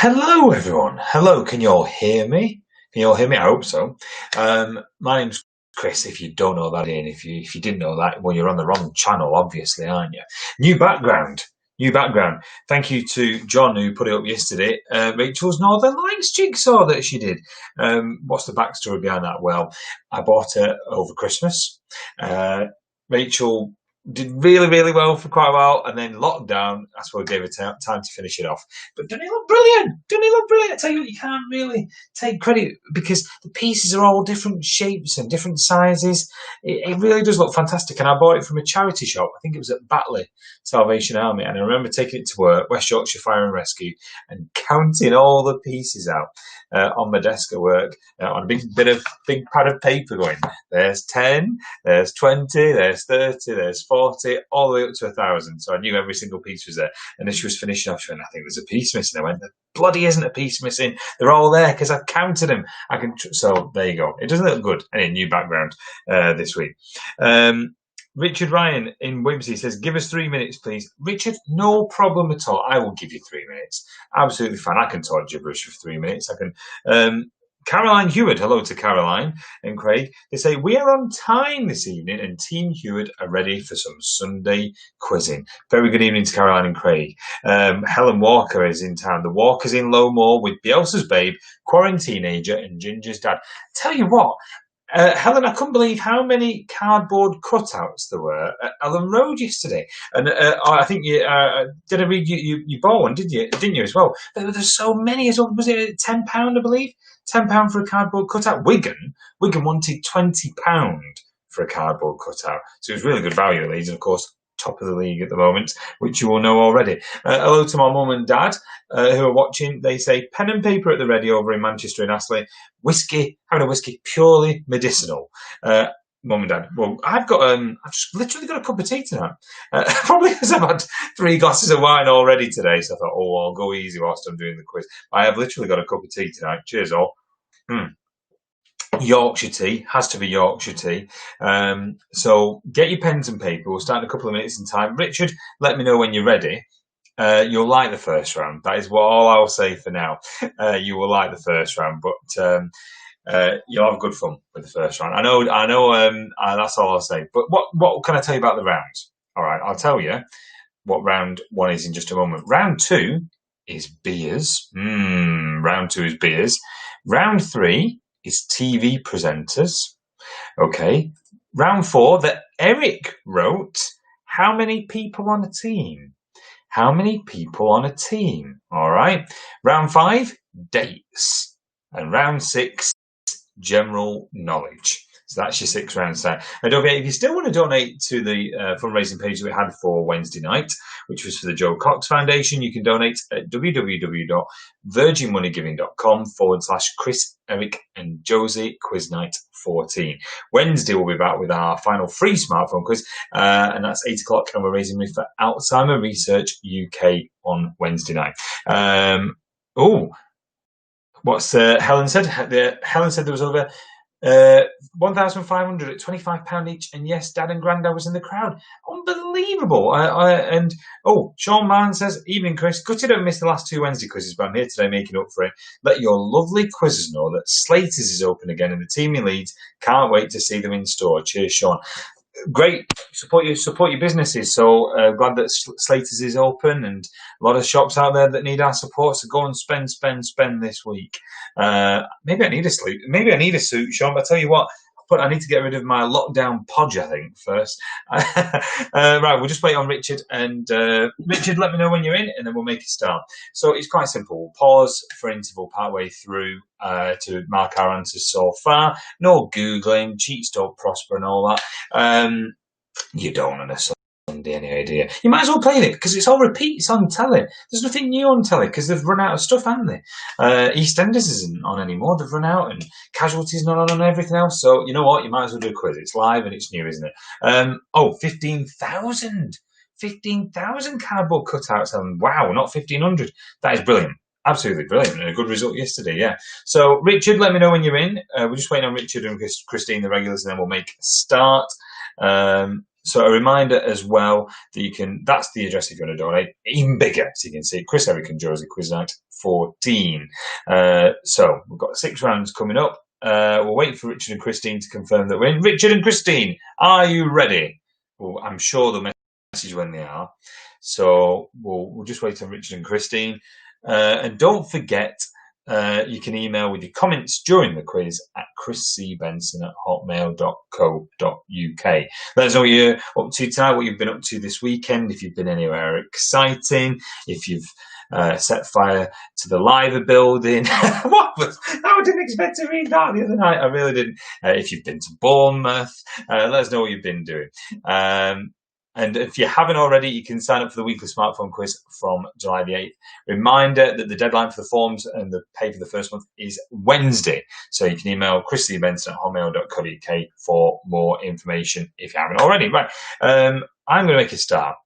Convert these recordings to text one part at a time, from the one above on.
Hello, everyone. Hello, can you all hear me? Can you all hear me? I hope so. My name's Chris, if you don't know that, and if you didn't know that, well, you're on the wrong channel, obviously, aren't you? New background. New background. Thank you to John, who put it up yesterday. Rachel's Northern Lights jigsaw that she did. What's the backstory behind that? Well, I bought it over Christmas. Rachel did really, really well for quite a while, and then lockdown, I suppose, gave her time to finish it off. But doesn't he look brilliant? Doesn't he look brilliant? I tell you what, you can't really take credit because the pieces are all different shapes and different sizes. It really does look fantastic, and I bought it from a charity shop. I think it was at Batley Salvation Army, and I remember taking it to work, West Yorkshire Fire and Rescue, and counting all the pieces out on my desk at work on a big pad of paper going, there's 10, there's 20, there's 30, there's 40, all the way up to 1,000. So I knew every single piece was there. And as she was finishing off, she went, I think there's a piece missing. I went, there bloody isn't a piece missing. They're all there because I've counted them. So there you go. It doesn't look good. Any new background this week. Richard Ryan in Wimsey says, give us 3 minutes, please. Richard, no problem at all. I will give you 3 minutes. Absolutely fine. I can talk gibberish for 3 minutes. I can. Caroline Hewitt, hello to Caroline and Craig. They say, we are on time this evening and Team Hewitt are ready for some Sunday quizzing. Very good evening to Caroline and Craig. Helen Walker is in town. The Walker's in Lowmore with Bielsa's babe, Quarantine Ager and Ginger's dad. Tell you what, Helen, I couldn't believe how many cardboard cutouts there were at Ellen Road yesterday. And I think did I read you bought one, didn't you as well? There's so many as well. Was it £10, I believe? £10 for a cardboard cutout. Wigan wanted £20 for a cardboard cutout. So it was really good value at Leeds, and of course, top of the league at the moment, which you all know already. Hello to my mum and dad who are watching. They say pen and paper at the ready over in Manchester and Astley. Having a whiskey purely medicinal. Mum and dad. Well, I've just literally got a cup of tea tonight. Probably because I've had 3 glasses of wine already today. So I thought, I'll go easy whilst I'm doing the quiz. I have literally got a cup of tea tonight. Cheers all. Yorkshire tea, has to be Yorkshire tea. So get your pens and paper. We'll start in a couple of minutes in time. Richard, let me know when you're ready. You'll like the first round. That is all I'll say for now. You will like the first round, but you'll have good fun with the first round. I know. That's all I'll say. But what can I tell you about the rounds? All right, I'll tell you what round 1 is in just a moment. Round 2 is beers. Round 2 is beers. Round 3 is TV presenters. Okay. Round 4 that Eric wrote, how many people on a team? How many people on a team? All right. Round 5, dates. And round 6, general knowledge. So that's your 6 rounds there. And don't forget, if you still want to donate to the fundraising page that we had for Wednesday night, which was for the Joe Cox Foundation, you can donate at www.virginmoneygiving.com/Chris, Eric and Josie Quiz Night 14. Wednesday we'll be back with our final free smartphone quiz, and that's 8 o'clock, and we're raising money for Alzheimer Research UK on Wednesday night. What's Helen said? Helen said there was over 1,500 at £25 each, and yes, Dad and Grandad was in the crowd. Unbelievable! Sean Martin says, evening Chris, gutted I missed the last 2 Wednesday quizzes, but I'm here today making up for it. Let your lovely quizzes know that Slater's is open again, and the team in Leeds can't wait to see them in store. Cheers, Sean. Great, support your businesses. So glad that Slater's is open, and a lot of shops out there that need our support. So go and spend this week. Maybe I need a suit, Sean. But I tell you what, I need to get rid of my lockdown podge, I think, first. Right, we'll just wait on Richard. And Richard, let me know when you're in, and then we'll make a start. So it's quite simple. We'll pause for interval partway through to mark our answers so far. No Googling, cheats don't prosper and all that. You don't on a Sunday anyway, do you? You might as well play it because it's all repeats on telly. There's nothing new on telly because they've run out of stuff, haven't they? EastEnders isn't on anymore. They've run out, and Casualty's not on, and everything else. So you know what? You might as well do a quiz. It's live and it's new, isn't it? 15,000. 15,000 cardboard cutouts. And wow, not 1,500. That is brilliant. Absolutely brilliant, and a good result yesterday, yeah. So, Richard, let me know when you're in. We're just waiting on Richard and Christine, the regulars, and then we'll make a start. So a reminder as well that you can, that's the address if you want to donate, even bigger, so you can see Chris, Eric and Josie Quiz Night 14. So we've got 6 rounds coming up. We'll wait for Richard and Christine to confirm that we're in. Richard and Christine, are you ready? Well, I'm sure they'll message when they are. So we'll just wait on Richard and Christine. And don't forget, you can email with your comments during the quiz at chriscbenson@hotmail.co.uk. Let us know what you're up to tonight, what you've been up to this weekend, if you've been anywhere exciting, if you've set fire to the Liver building. I didn't expect to read that the other night. I really didn't. If you've been to Bournemouth, let us know what you've been doing. And if you haven't already, you can sign up for the weekly smartphone quiz from July the 8th. Reminder that the deadline for the forms and the pay for the first month is Wednesday. So you can email chriscbenson@hotmail.co.uk for more information if you haven't already. Right. I'm going to make a start.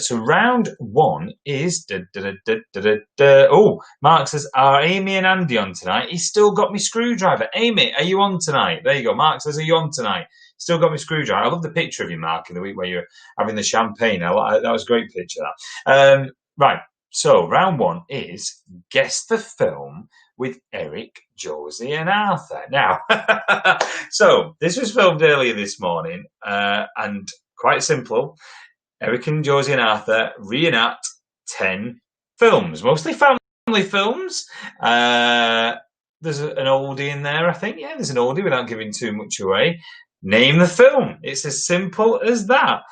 So round 1 is... Oh, Mark says, are Amy and Andy on tonight? He's still got me screwdriver. Amy, are you on tonight? There you go. Mark says, are you on tonight? Still got me screwdriver. I love the picture of you, Mark, in the week where you're having the champagne. That was a great picture, that. Right, so round 1 is Guess the Film with Eric, Josie and Arthur. Now, so this was filmed earlier this morning, and quite simple. Eric and Josie and Arthur reenact 10 films, mostly family films. There's an oldie in there, I think. Yeah, there's an oldie without giving too much away. Name the film. It's as simple as that.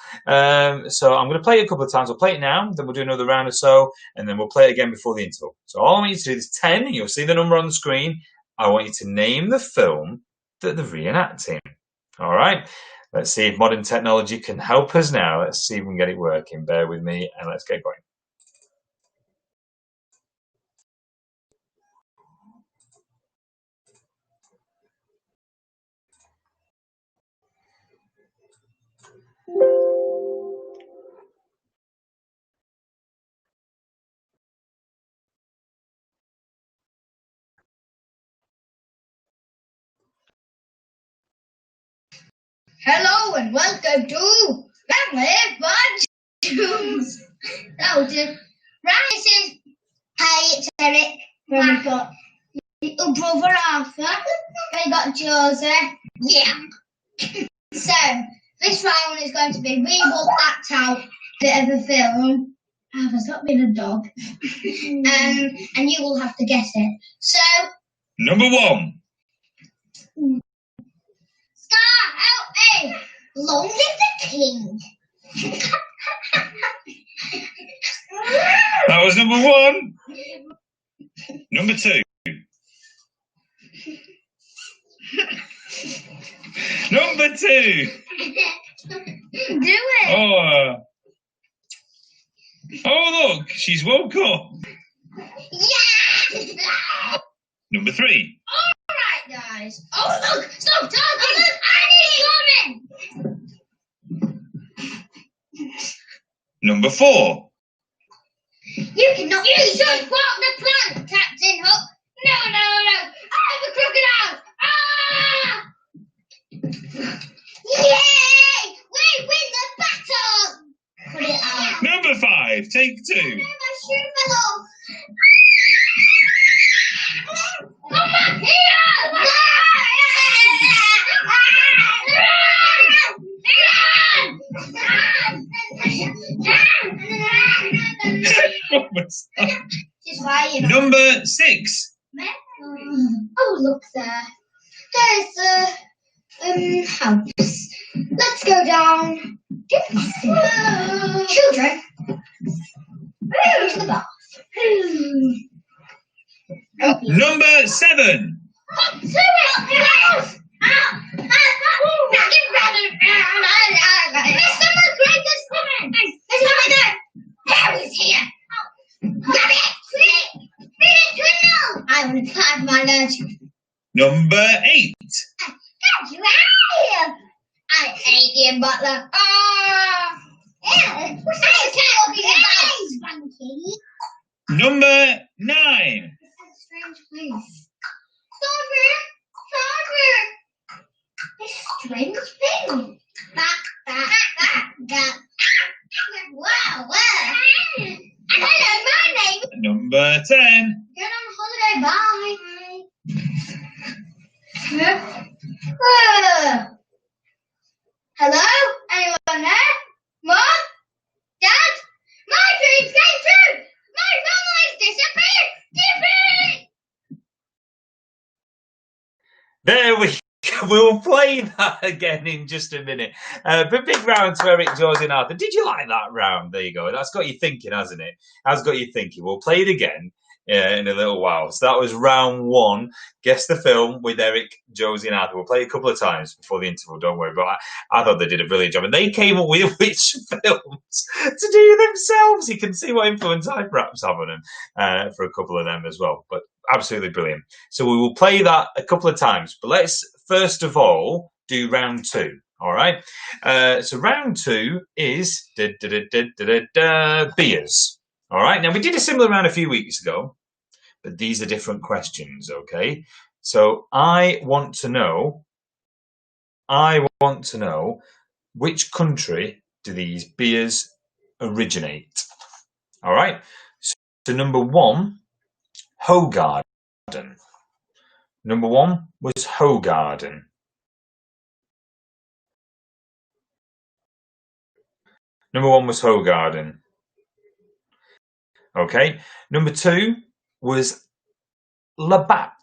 So I'm going to play it a couple of times. We'll play it now, then we'll do another round or so, and then we'll play it again before the interval. So all I want you to do is 10, and you'll see the number on the screen. I want you to name the film that they're reenacting. All right? Let's see if modern technology can help us now. Let's see if we can get it working. Bear with me, and let's get going. Hello and welcome to Family Fortunes. Right, this is hi, it's Eric. We've got little brother Arthur. We got Josie. Yeah. So this round is going to be we will act out a bit of a film. Arthur's not been a dog. And you will have to guess it. So number 1. Star, help me! Long live the king! That was number 1. Number 2. Number 2. Do it! Oh, look, she's woke up. Yeah! Number 3. Alright, guys. Oh, look! Stop talking! Look, Annie's coming! Number 4. You cannot be so thwart the plan, Captain Hook! No! I have a crocodile! Ah! Yay! We win the battle! Put it out. Number 5. Take 2. My shoe fell off. Come back here! Just why you know. Number 6. Oh, look there. There's the house. Let's go down. Children. To the bath. Number 7. Up to it! Mr. McGregor's coming! There's something there! Harry's here! Grab it! Feed it to him now! I want to climb my ledge. Number 8. Get you out of here! I hate you, butler. Yeah! What's that talking about? Number 9. That's a strange place. Sorry. This strange thing. Back Wow, wow. Hello, my name. Number 10. Going on holiday, bye. Hello? Anyone there? Mom? Dad? My dreams came true! My family's disappeared! Yippee! There we go. We'll play that again in just a minute. But big round to Eric, George and Arthur. Did you like that round? There you go. That's got you thinking, hasn't it? Has got you thinking. We'll play it again in a little while. So that was round 1. Guess the film with Eric, Josie and Arthur. We'll play it a couple of times before the interval, don't worry. But I thought they did a brilliant job. And they came up with which films to do themselves. You can see what influence I perhaps have on them for a couple of them as well. But absolutely brilliant. So we will play that a couple of times. But let's first of all do round 2. All right. So round 2 is beers. All right. Now we did a similar round a few weeks ago, but these are different questions. Okay. So I want to know which country do these beers originate? All right. So number 1. Hoegaarden. Number 1 was Hoegaarden. Number 1 was Hoegaarden. Okay. Number 2 was Labatt.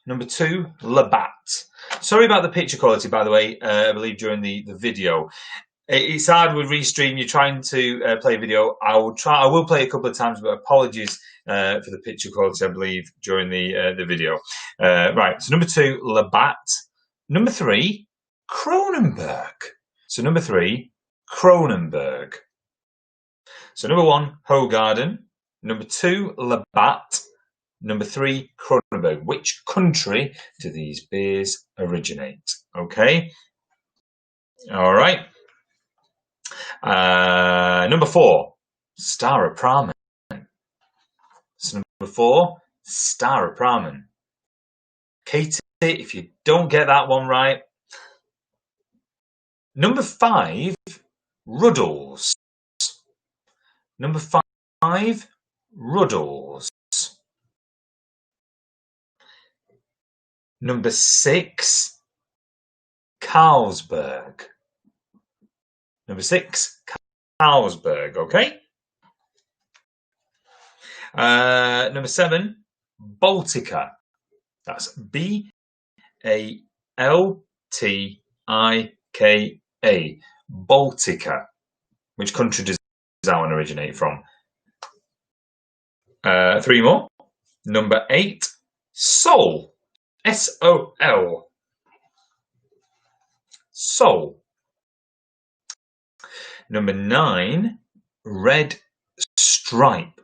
Number 2, Labatt. Sorry about the picture quality, by the way. I believe during the video. It's hard with Restream. You're trying to play a video. I will play a couple of times, but apologies for the picture quality, I believe, during the video. Right. So number 2, Labatt. Number 3, Kronenberg. So number 3, Kronenberg. So number 1, Hoegaarden. Number 2, Labatt. Number 3, Kronenberg. Which country do these beers originate? Okay. All right. Number 4, Staropramen. So number 4, Staropramen. Katie, if you don't get that one right. Number 5, Ruddles. Number 5, Ruddles. Number 6, Carlsberg. Number 6, Carlsberg, okay? Number 7, Baltica. That's B-A-L-T-I-K-A. Baltica. Which country does that one originate from? 3 more. Number 8, Sol. S-O-L. Sol. Number 9, Red Stripe.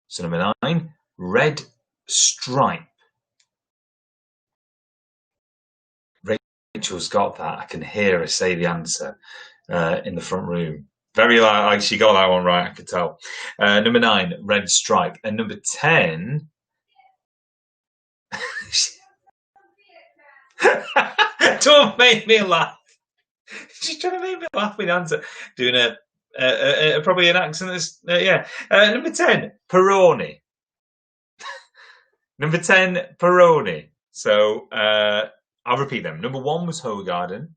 So number 9, Red Stripe. Rachel's got that. I can hear her say the answer in the front room. Very like she got that one right, I could tell. Number 9, Red Stripe. And number 10... Don't make me laugh. She's trying to make me laugh with the answer. Doing probably an accent that's, yeah. Number 10, Peroni. Number 10, Peroni. So I'll repeat them. Number 1 was Hoegaarden.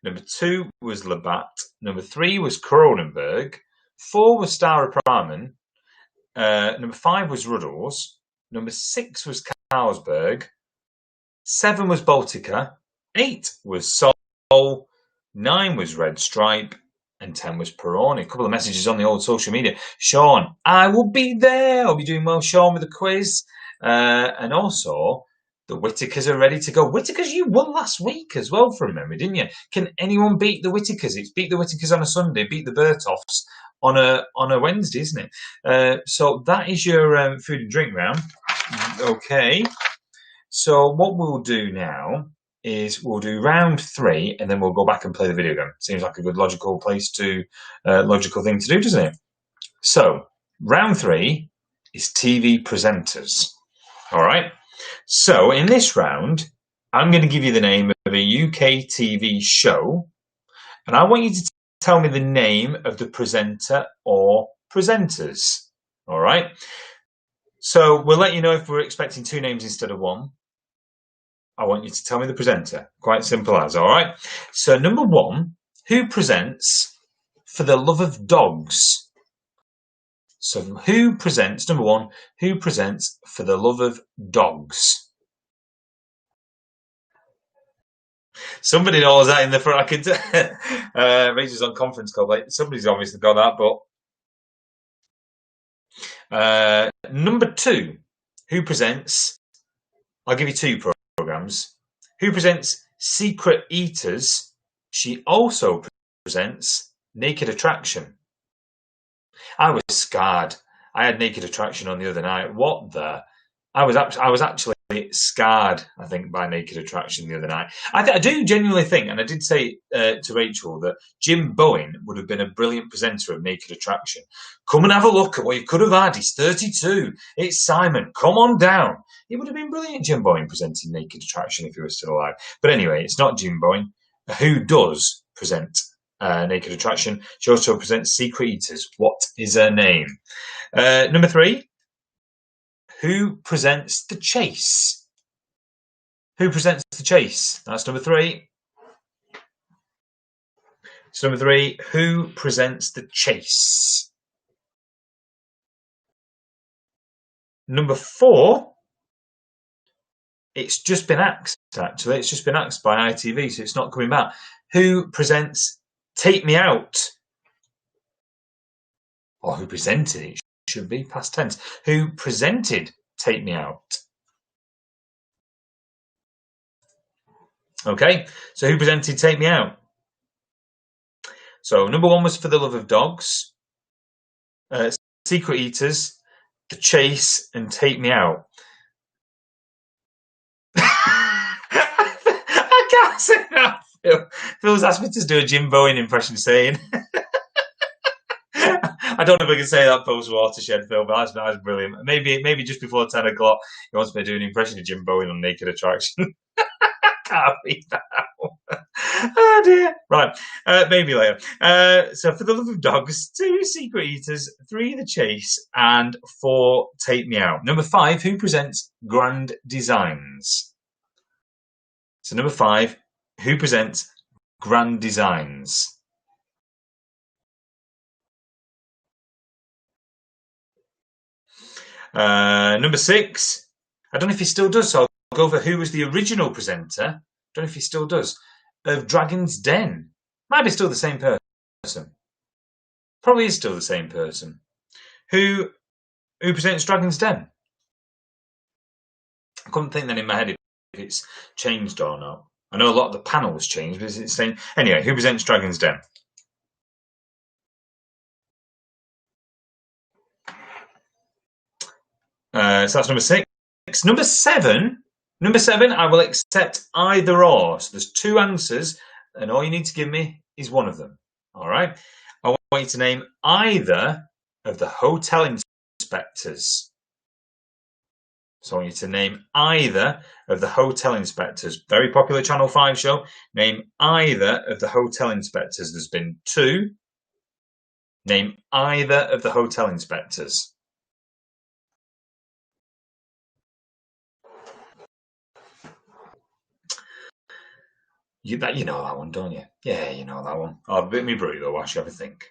Number 2 was Labatt. Number 3 was Kronenberg. 4 was Staropramen. Number 5 was Ruddles. Number 6 was Carlsberg. 7 was Baltica. 8 was Sol. 9 was Red Stripe. And 10 was Peroni. A couple of messages on the old social media. Sean, I will be there. I'll be doing well, Sean, with the quiz. And also, the Whitakers are ready to go. Whitakers, you won last week as well, from memory, didn't you? Can anyone beat the Whitakers? It's beat the Whitakers on a Sunday, beat the Bertoffs on a Wednesday, isn't it? So that is your food and drink round. Okay. So what we'll do now is we'll do round 3, and then we'll go back and play the video game. Seems like a good logical thing to do, doesn't it? So round 3 is TV presenters. All right. So in this round, I'm going to give you the name of a UK TV show, and I want you to tell me the name of the presenter or presenters. All right. So we'll let you know if we're expecting 2 names instead of 1. I want you to tell me the presenter. Quite simple as, all right? So number 1, who presents For the Love of Dogs? So who presents, number 1, who presents For the Love of Dogs? Somebody knows that in the front. I can tell. Rachel's on conference call. Like, somebody's obviously got that, but number 2, who presents? I'll give you 2 programs. Who presents Secret Eaters? She also presents Naked Attraction. I was scarred. I had Naked Attraction on the other night. What the? I was actually scarred, I think, by Naked Attraction the other night. I do genuinely think, and I did say to Rachel, that Jim Bowen would have been a brilliant presenter of Naked Attraction. Come and have a look at what you could have had. He's 32. It's Simon. Come on down. It would have been brilliant, Jim Bowen presenting Naked Attraction if he was still alive. But anyway, it's not Jim Bowen. Who does present Naked Attraction? She also presents Secret Eaters. What is her name? Number 3. Who presents The Chase? Who presents The Chase? That's number 3. So number 3, who presents The Chase? Number 4, it's just been axed, actually. It's just been axed by ITV, so it's not coming back. Who presents Take Me Out? Or who presented it? Should be past tense. Who presented Take Me Out? Okay, so who presented Take Me Out? So number 1 was For the Love of Dogs, Secret Eaters, The Chase, and Take Me Out. I can't say that. Phil's asked me to do a Jim Bowen impression saying. I don't know if I can say that post Watershed, Phil, but that's brilliant. Maybe just before 10 o'clock, he wants me to do an impression of Jim Bowen on Naked Attraction. Can't beat that out. Oh dear. Right, maybe later. So For the Love of Dogs, 2 Secret Eaters, 3 The Chase, and 4 Take Me Out. Number 5, who presents Grand Designs? So number 5, who presents Grand Designs? Number 6, I don't know if he still does, so I'll go for who was the original presenter. Don't know if he still does. Of Dragon's Den. Might be still the same person. Probably is still the same person. Who presents Dragon's Den? I couldn't think that in my head if it's changed or not. I know a lot of the panel has changed, but is it the same? Anyway, who presents Dragon's Den? So that's number 6. Number 7, I will accept either or. So there's 2 answers, and all you need to give me is one of them. All right? I want you to name either of the hotel inspectors. So I want you to name either of the hotel inspectors. Very popular Channel 5 show. Name either of the hotel inspectors. There's been 2. Name either of the hotel inspectors. You know that one, don't you? Yeah, you know that one. Oh, bit me brew though. Whilst you have a think.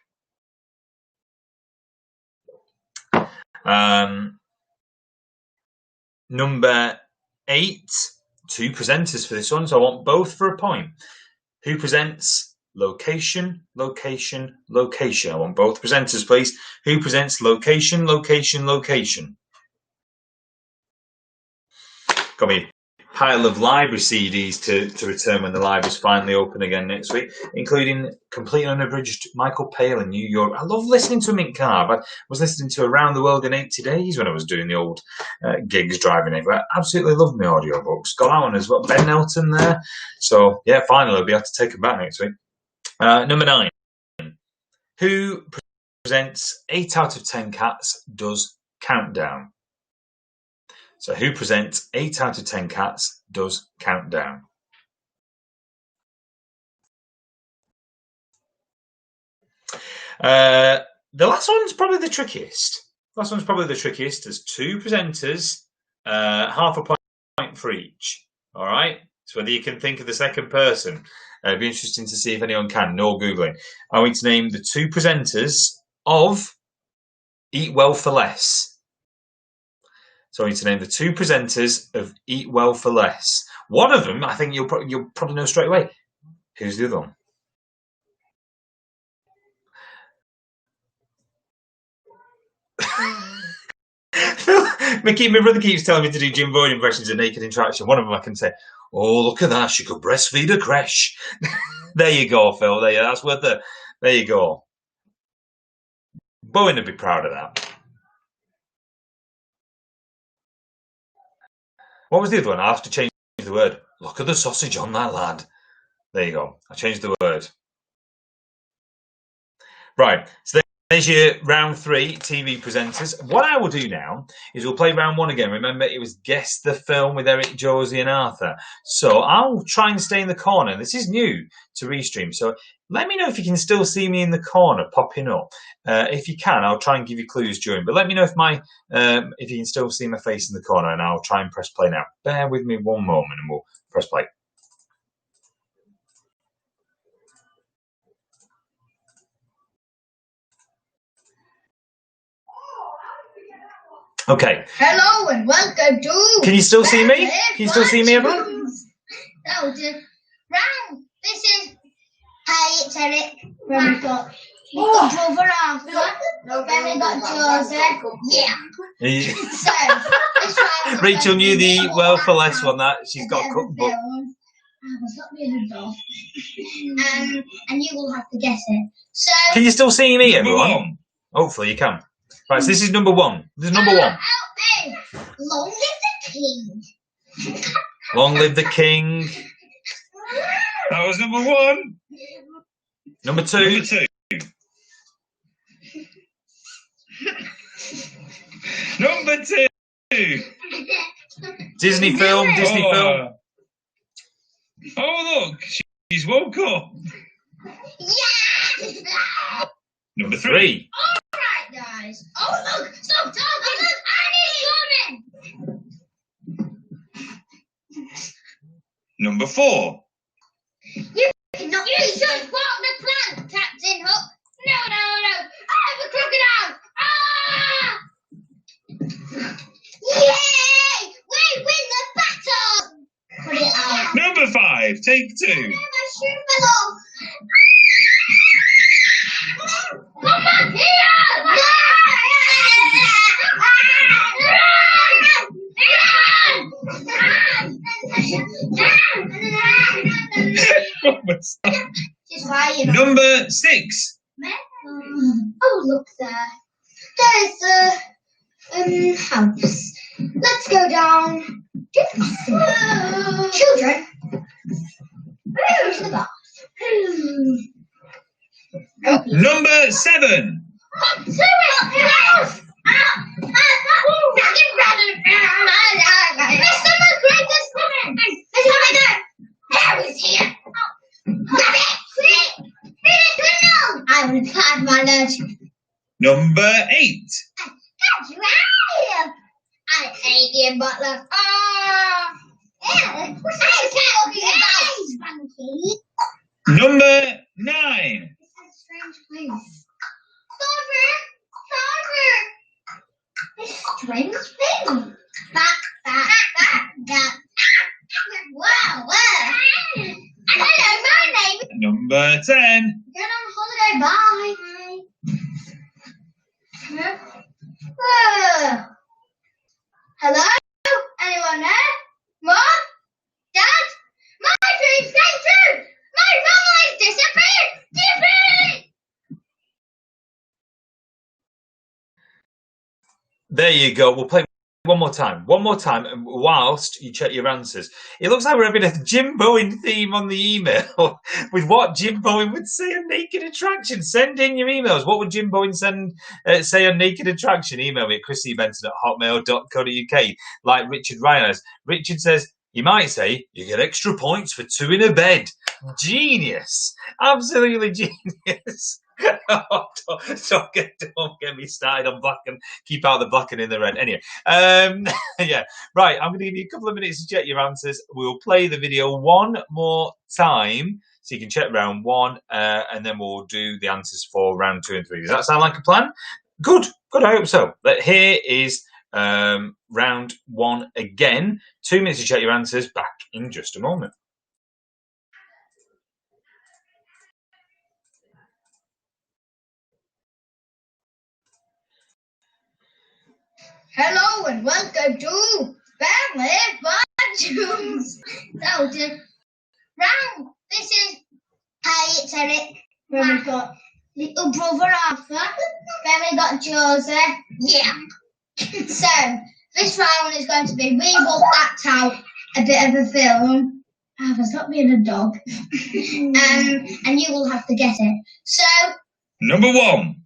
Number 8, 2 presenters for this one, so I want both for a point. Who presents Location, Location, Location? I want both presenters, please. Who presents Location, Location, Location? Got me pile of library CDs to return when the library's finally open again next week, including Complete Unabridged Michael Palin, New York. I love listening to him in car. I was listening to Around the World in 80 Days when I was doing the old gigs driving everywhere. I absolutely love my audiobooks. Got that one as well. Ben Nelson there. So, yeah, finally I'll be able to take them back next week. Number 9. Who presents 8 out of 10 Cats Does Countdown? So who presents 8 out of 10 Cats Does Countdown? The last one's probably the trickiest. There's two presenters, half a point for each. All right. So whether you can think of the second person, it'd be interesting to see if anyone can. No Googling. I want to name the two presenters of Eat Well for Less. So I need to name the two presenters of Eat Well for Less. One of them, I think you'll probably know straight away. Who's the other one? My brother keeps telling me to do Jim Boyd impressions of Naked Attraction. One of them I can say, "Oh, look at that! She could breastfeed a creche." There you go, Phil. That's worth it. There you go. Bowen would be proud of that. What was the other one? I have to change the word. Look at the sausage on that lad. There you go. I changed the word. Right. So there's your round 3 TV presenters. What I will do now is we'll play round 1 again. Remember, it was Guess the Film with Eric, Josie and Arthur. So I'll try and stay in the corner. This is new to Restream. So let me know if you can still see me in the corner popping up. If you can, I'll try and give you clues during. But let me know if you can still see my face in the corner, and I'll try and press play now. Bear with me one moment and we'll press play. Okay. Hello and welcome to. Can you still see me? Can you still see me, everyone? No, round. This is. Hey, it's Eric. We've got brother Arthur. Then we got Josie. Yeah. So let's try. Rachel knew the Eat Well for Less one. That she's got a cookbook. And you will have to guess it. So. Can you still see me, everyone? Hopefully you can. Right, so this is number 1. This is number 1. Long live the king. Long live the king. That was number 1. Number 2. Number 2. Disney film. Oh, look. She's woke up. Yeah. Number 3. All right, guys. Oh, look. Stop talking. Look, Annie's coming. Number 4. You just walk the plank, Captain Hook. No. I have a crocodile. Ah! Yay! We win the battle. Put it out. Number 5. Take 2. My shoe fell off. Come back here! Number 6. Oh, look there. There's a house. Let's go down. Children. Go to the bath. Number 7. Up to it! Mr. McGregor is coming! He's coming there! There he's here! Grab it! I will pad my leg. Number 8. Catch you out of here! I hate you, Butler. What's that talking about, Spunky? Number 9. It's a strange place. Father! A strange thing. Back. Wow. I don't know my name. Number 10. Get on holiday. Bye. Hello? Anyone there? Mom? Dad? My dreams came true! My family's disappeared! Yippee! There you go. We'll play one more time, whilst you check your answers. It looks like we're having a Jim Bowen theme on the email with what Jim Bowen would say on Naked Attraction. Send in your emails. What would Jim Bowen say on Naked Attraction? Email me at chrissybenson@hotmail.co.uk, like Richard Ryan has. Richard says, You might say you get extra points for 2 in a bed. Genius. Absolutely genius. Oh, don't get me started on black and keep out the black and in the red. Anyway, yeah, right. I'm going to give you a couple of minutes to check your answers. We'll play the video one more time so you can check round 1, and then we'll do the answers for round 2 and 3. Does that sound like a plan? Good. I hope so. But here is round 1 again. 2 minutes to check your answers. Back in just a moment. Hello and welcome to Family Fortunes. So, this is hi, it's Eric. Then we've got little brother Arthur. Then we've got Joseph. Yeah. So, this round is going to be we will act out a bit of a film. Arthur's not being a dog. And you will have to get it. So, Number 1.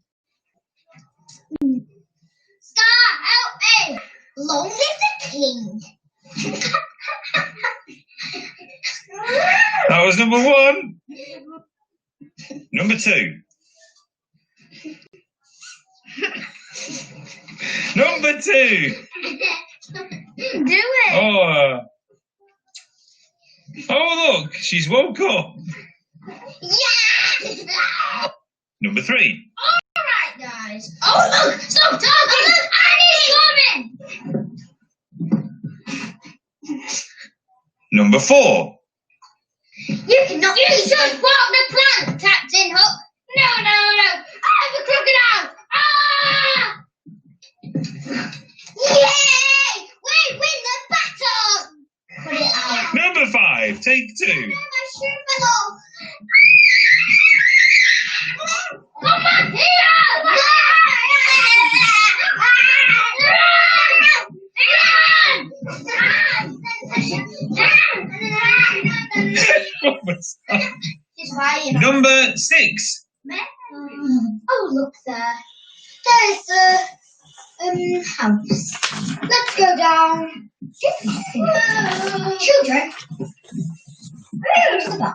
Star, help me! Long live the king. That was number 1. Number 2. Number 2. Do it. Oh, look, she's woke up. Yeah! Number 3. Alright, guys. Oh, look! Stop talking! Look, Annie's coming! Number 4. You cannot just walk the plank, Captain Hook. No. I have a crocodile. Ah! Yay! We win the battle! Put it out. Number 5. Take 2. My shoe fell off. Come back here! Number 6. Oh, look there. There's the house. Let's go down. Children. Where's the dog?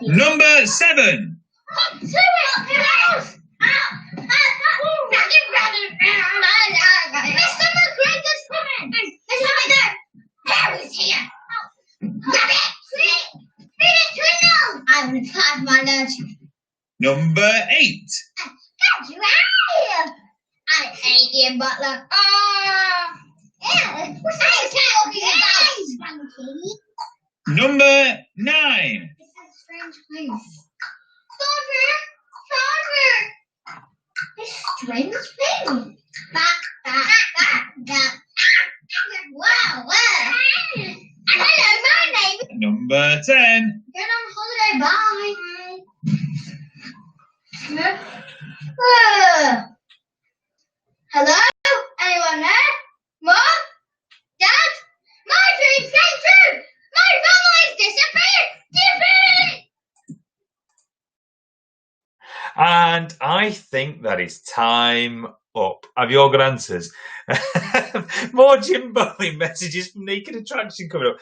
Number 7. Up to it! Mr. McGregor's coming! There's nothing there! Harry's here! Grab it! Feed it to him! I'm gonna cut my lunch. Number 8. Got you out of here! I hate you, Butler. Yeah, what's that talking about, Spanky? Number 9. It's a strange place. Father! This strange thing. Back. Wow. Hello, my name. Number 10. Get on holiday. Bye. Hello? Anyone there? Mom? Dad? My dreams came true! My family's disappeared! And I think that is time up. Have you all got answers? More Jim Bowling messages from Naked Attraction coming up.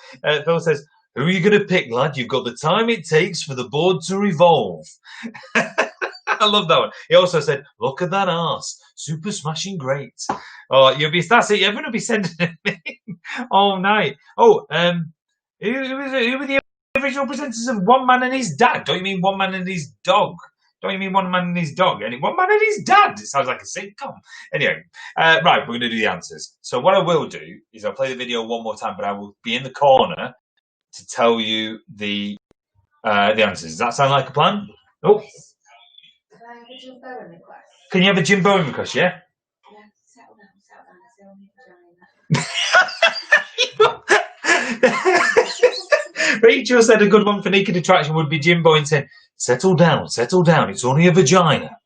Phil says, who are you going to pick, lad? You've got the time it takes for the board to revolve. I love that one. He also said, look at that arse. Super smashing great. Oh, that's it. Everyone will be sending it in all night. Oh, who were the original presenters of One Man and His Dad? Don't you mean One Man and His Dog? Don't you mean One Man and His Dog? One Man and His Dad. It sounds like a sitcom. Anyway, right, we're going to do the answers. So what I will do is I'll play the video one more time, but I will be in the corner to tell you the answers. Does that sound like a plan? Oh. Can you have a Jim Bowen request, yeah? Rachel said a good one for Naked Attraction would be Jim Bowen saying, settle down, it's only a vagina.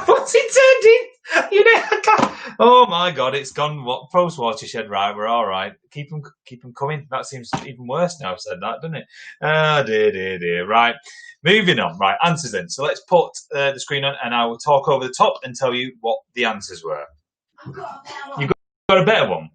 What's it turned in? I can't. Oh my God, it's gone. What post watershed? Right, we're all right. Keep them coming. That seems even worse now. I've said that, doesn't it? Oh dear. Right, moving on. Right, answers then. So let's put the screen on, and I will talk over the top and tell you what the answers were. You've got a better one.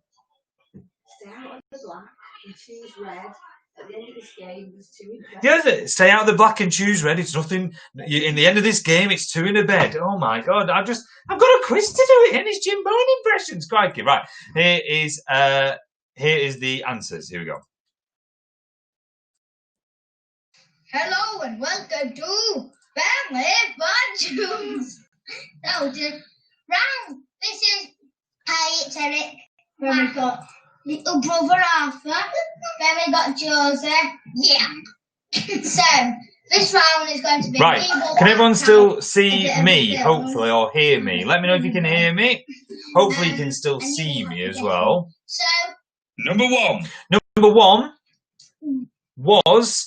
Stay out of the black and choose red. At the end of this game, there's 2 in bed. Yeah, stay out of the black and choose red. It's nothing. In the end of this game, it's 2 in a bed. Oh my God! I've got a quiz to do it, and it's Jim Bowen impressions. Crikey! Right, here is the answers. Here we go. Hello and welcome to Family Fortunes. Now, round. This is it's Eric. Then we got little brother Arthur. Then we got Joseph. Yeah. So this round is going to be Right. Can everyone still see me, hopefully, or hear me? Let me know if you can hear me. Hopefully you can still see me as well. So Number 1. Number 1 was...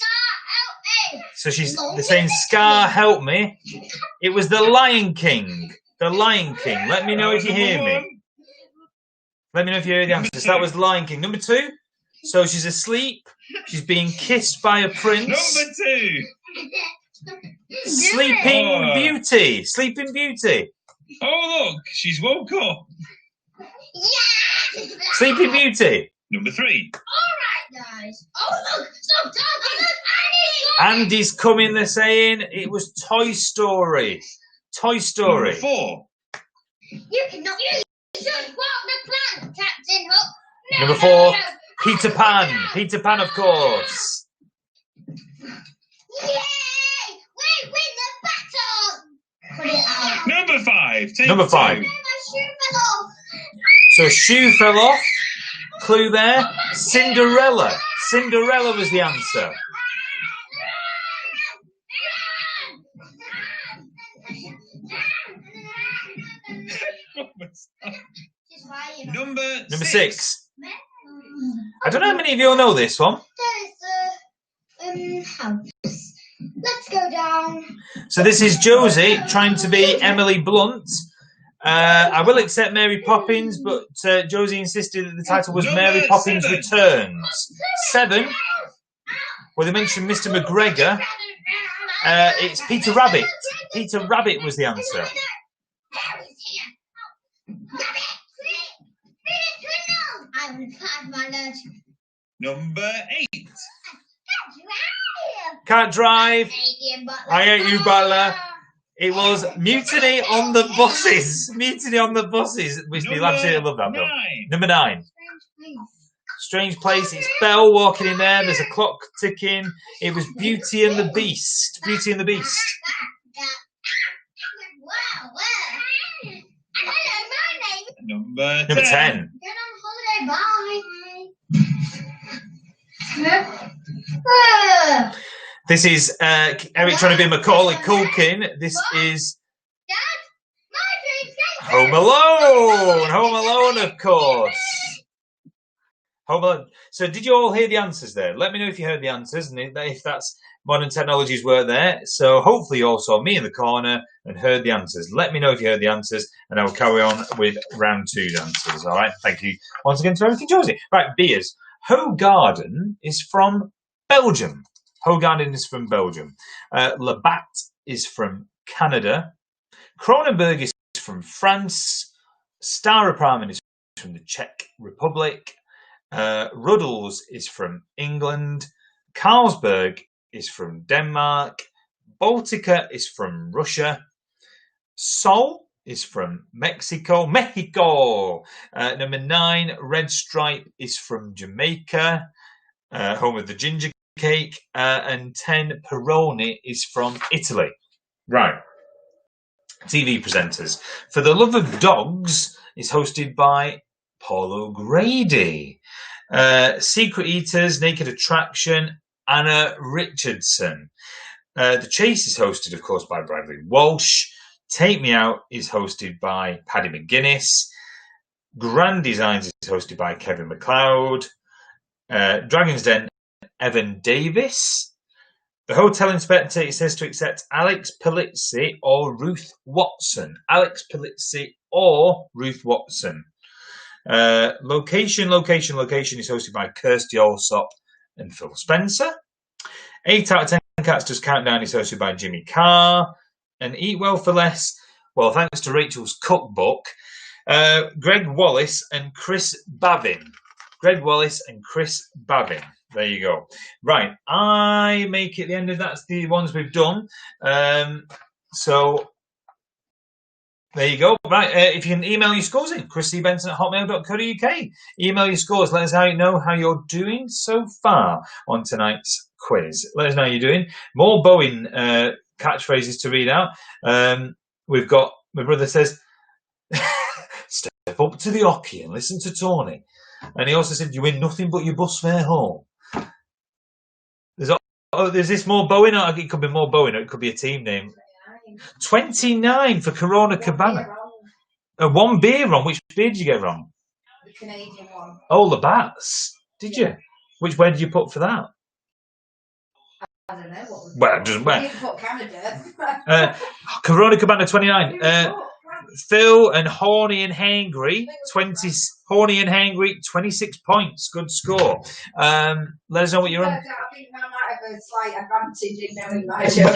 help me. So they're saying, Scar, help me. It was the Lion King. The Lion King. Let me know if you hear me. Let me know if you hear the answers. That was the Lion King. Number 2. So she's asleep. She's being kissed by a prince. Number 2. Sleeping Beauty. Sleeping Beauty. Oh, look, she's woke up. Yeah. Sleeping Beauty. Number 3. All right, guys. Oh look, stop talking. Andy's coming. They're saying it was Toy Story. Toy Story. Number 4. You cannot. You should walk the plank, Captain Hook. No, Number 4. Peter Pan. Peter Pan, of course. Yay! We win the battle. Put it out. Number 5. Take Number 5. two. My shoe fell off. So shoe fell off. Clue there. Cinderella. Cinderella was the answer. Number 6. I don't know how many of you all know this one. There's a house. Let's go down. So this is Josie trying to be Emily Blunt. I will accept Mary Poppins, but Josie insisted that the title was Mary Poppins 7. Returns. 7. Well, they mentioned Mr. McGregor. It's Peter Rabbit. Peter Rabbit was the answer. Number 8. Can't drive. I hate you, Butler. It was Mutiny on the Buses. Mutiny on the Buses. Which the lads here love that film. Number 9. Strange Place. It's Belle walking in there. There's a clock ticking. It was Beauty and the Beast. Beauty and the Beast. Number 10. Number 10. Get on holiday, bye. This is Eric trying to be Macaulay Culkin. This is Dad, my dream's Home Alone. Home Alone, of course. Home Alone. So did you all hear the answers there? Let me know if you heard the answers and if that's modern technologies were there. So hopefully you all saw me in the corner and heard the answers. Let me know if you heard the answers and I will carry on with round 2's answers. All right. Thank you once again to everything, Josie. Right, beers. Hoegaarden is from Belgium. Hoegaarden is from Belgium. Labatt is from Canada. Kronenberg is from France. Staropramen is from the Czech Republic. Ruddles is from England. Carlsberg is from Denmark. Baltica is from Russia. Sol is from Mexico. Number 9, Red Stripe is from Jamaica, home of the ginger cake. And 10, Peroni is from Italy. Right. TV presenters. For the Love of Dogs is hosted by Paul O'Grady. Secret Eaters, Naked Attraction, Anna Richardson. The Chase is hosted, of course, by Bradley Walsh. Take Me Out is hosted by Paddy McGuinness. Grand Designs is hosted by Kevin McLeod. Dragon's Den, Evan Davis. The Hotel Inspector, it says to accept Alex Polizzi or Ruth Watson. Alex Polizzi or Ruth Watson. Location is hosted by Kirsty Allsop and Phil Spencer. 8 out of 10 Cats Does Countdown is hosted by Jimmy Carr. And Eat Well for Less, well, thanks to Rachel's cookbook, Greg Wallace and Chris Bavin. Greg Wallace and Chris Bavin. There you go. Right, I make it the end of that's the ones we've done. So there you go. Right, if you can email your scores in, chrissybenson@hotmail.co.uk. Email your scores. Let us know how you're doing so far on tonight's quiz. Let us know how you're doing. More Bowen catchphrases to read out. We've got, my brother says, step up to the hockey and listen to Tony. And he also said, you win nothing but your bus fare home. There's this More Bowen, or it could be More Bowen, or it could be a team name. 29 for Corona Cabana. One beer wrong. Which beer did you get wrong? The Canadian one. Oh, the Bats. Did you? Where did you put for that? I don't know. What was Well, just where? You put Canada. Corona Cabana 29. Phil and Horny and Hangry 20. Horny and Hangry 26 points. Good score. Let us know what you're on. I think I might have a slight advantage in knowing my joke.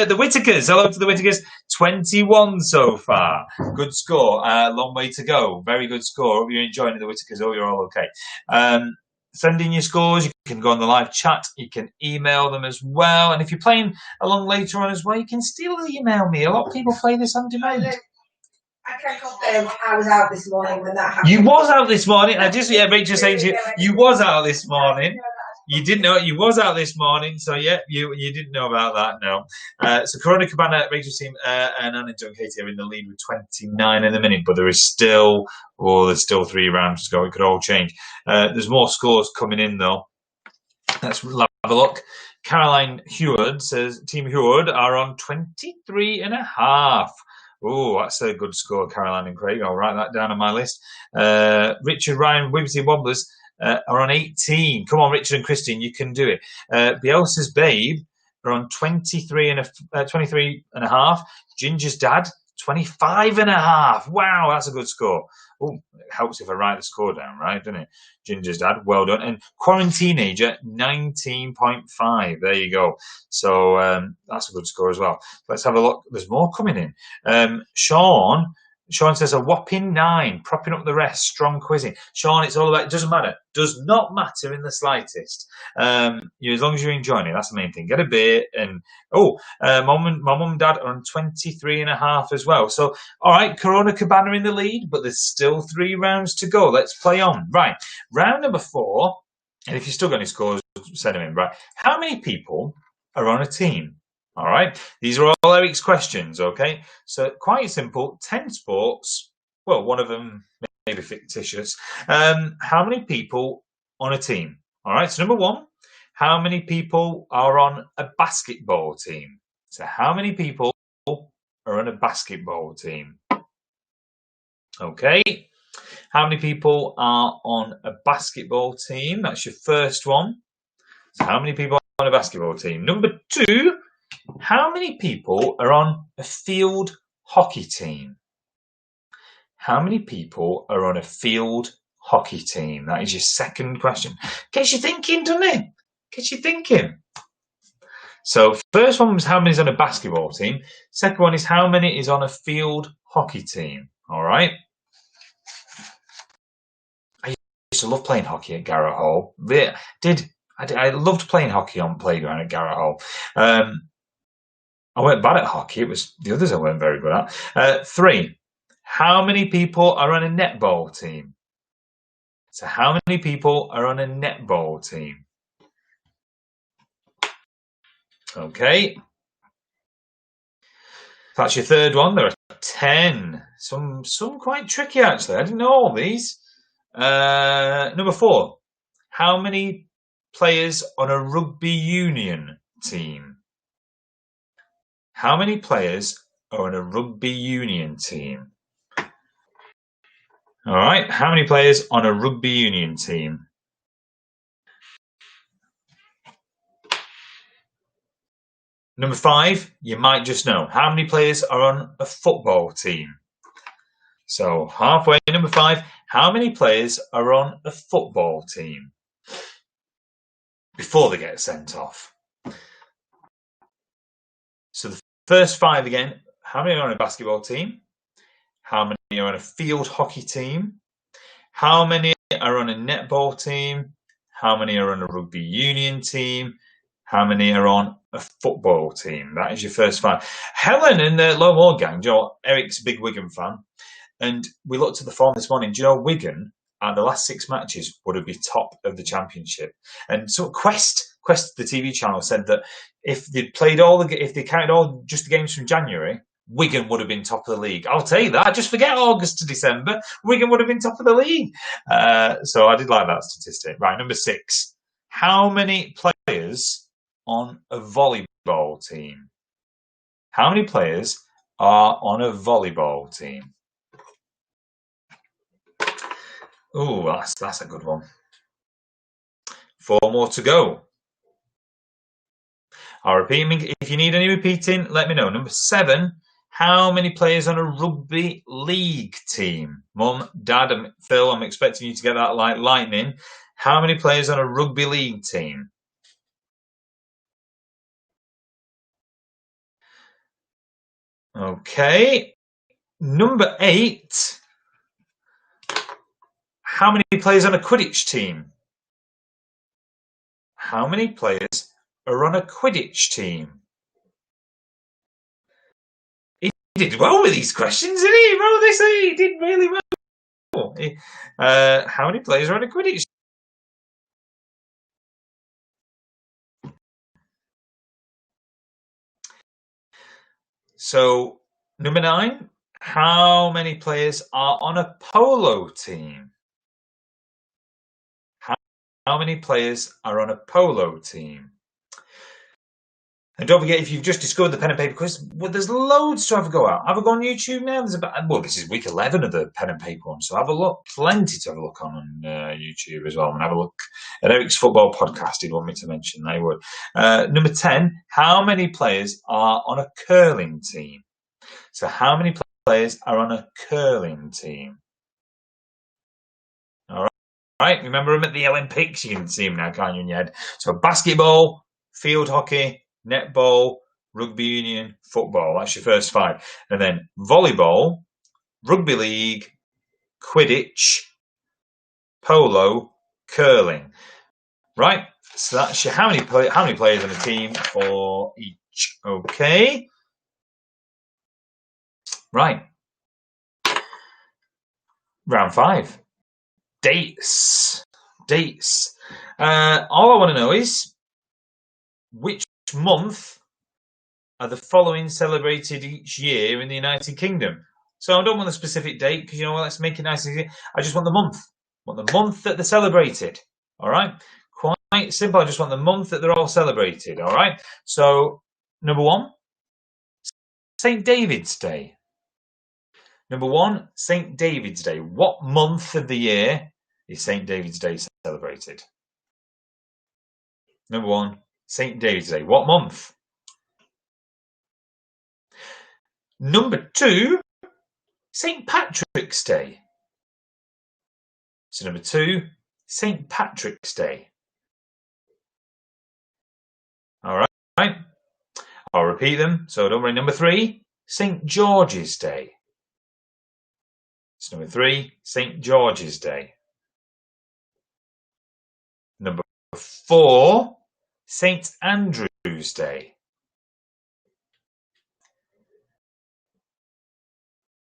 The Whitakers. Hello to the Whitakers. 21 so far. Good score. Long way to go. Very good score. Hope you're enjoying the Whitakers. Hope you're all okay. Send in your scores. You can go on the live chat. You can email them as well. And if you're playing along later on as well, you can still email me. A lot of people play this on demand. I can confirm I was out this morning when that happened. You was out this morning. Rachel saying to you, you was out this morning. You didn't know it. You was out this morning. So, yeah, you didn't know about that, no. So, Corona Cabana, Rachel's team, and Anna and John Katie are in the lead with 29 in the minute. But there's still 3 rounds to go. It could all change. There's more scores coming in, though. Let's have a look. Caroline Heward says, Team Heward are on 23.5. Oh, that's a good score, Caroline and Craig. I'll write that down on my list. Richard Ryan, Wibbsy Wobblers are on 18. Come on, Richard and Christine, you can do it. Bielsa's Babe are on 23.5. Ginger's Dad, 25.5. Wow, that's a good score. Oh, it helps if I write the score down, right, doesn't it? Ginger's Dad, well done. And Quarantineager, 19.5. There you go. So that's a good score as well. Let's have a look. There's more coming in. Sean says a whopping 9, propping up the rest, strong quizzing. Sean, it's all about, it doesn't matter. Does not matter in the slightest. As long as you're enjoying it, that's the main thing. Get a beer and, my mum and dad are on 23.5 as well. So, all right, Corona Cabana in the lead, but there's still 3 rounds to go. Let's play on. Right, round number 4, and if you've still got any scores, send them in, right? How many people are on a team? All right, these are all Eric's questions, okay? So quite simple, 10 sports. Well, one of them may be fictitious. How many people on a team? All right, so number 1, how many people are on a basketball team? So how many people are on a basketball team? Okay, how many people are on a basketball team? That's your first one. So how many people are on a basketball team? Number 2, how many people are on a field hockey team? How many people are on a field hockey team? That is your second question. Gets you thinking, doesn't it? Gets you thinking. So first one was how many is on a basketball team. Second one is how many is on a field hockey team. All right. I used to love playing hockey at Garrett Hall. I loved playing hockey on playground at Garrett Hall. I weren't bad at hockey. It was the others I weren't very good at. 3, how many people are on a netball team? So how many people are on a netball team? Okay. That's your third one. There are 10. Some quite tricky, actually. I didn't know all these. Number 4, how many players on a rugby union team? How many players are on a rugby union team? All right, how many players on a rugby union team? Number 5, you might just know. How many players are on a football team? So halfway, number 5, how many players are on a football team before they get sent off? So the first 5 again, how many are on a basketball team? How many are on a field hockey team? How many are on a netball team? How many are on a rugby union team? How many are on a football team? That is your first 5. Helen and the Low Moor gang, do you know what? Eric's a big Wigan fan. And we looked at the form this morning. Do you know Wigan, at the last 6 matches, would have been top of the championship? And so Quest, the TV channel, said that if they carried all just the games from January, Wigan would have been top of the league. I'll tell you that. Just forget August to December. Wigan would have been top of the league. So I did like that statistic. Right, number 6. How many players on a volleyball team? How many players are on a volleyball team? Oh, that's a good one. 4 more to go. I'll repeat. If you need any repeating, let me know. Number 7. How many players on a rugby league team? Mum, Dad, and Phil, I'm expecting you to get that like lightning. How many players on a rugby league team? Okay. Number 8. How many players on a Quidditch team? How many players are on a Quidditch team? He did well with these questions, didn't he? Well, they say he did really well. How many players are on a Quidditch team? So, number 9, how many players are on a polo team? How many players are on a polo team? And don't forget, if you've just discovered the pen and paper quiz, well, there's loads to have a go at. Have a go on YouTube now. This is week 11 of the pen and paper one, so have a look. Plenty to have a look on YouTube as well. And have a look at Eric's football podcast. He'd want me to mention they would. Number 10, how many players are on a curling team? So how many players are on a curling team? All right. Remember them at the Olympics? You can see them now, can't you, in your head? So basketball, field hockey, netball, rugby union, football. That's your first 5. And then volleyball, rugby league, Quidditch, polo, curling. Right? So that's your how many players on a team for each. Okay. Right. Round 5. Dates. All I want to know is which month are the following celebrated each year in the United Kingdom? So I don't want a specific date because, let's make it nice and easy. I just want the month. I want the month that they're celebrated. All right? Quite simple. I just want the month that they're all celebrated. All right? So, number 1, St. David's Day. Number 1, St. David's Day. What month of the year is St. David's Day celebrated? Number 1, St. David's Day. What month? Number 2, St. Patrick's Day. So number 2, St. Patrick's Day. All right. I'll repeat them, so don't worry. Number 3, St. George's Day. So number 3, St. George's Day. Number 4, St. Andrew's Day.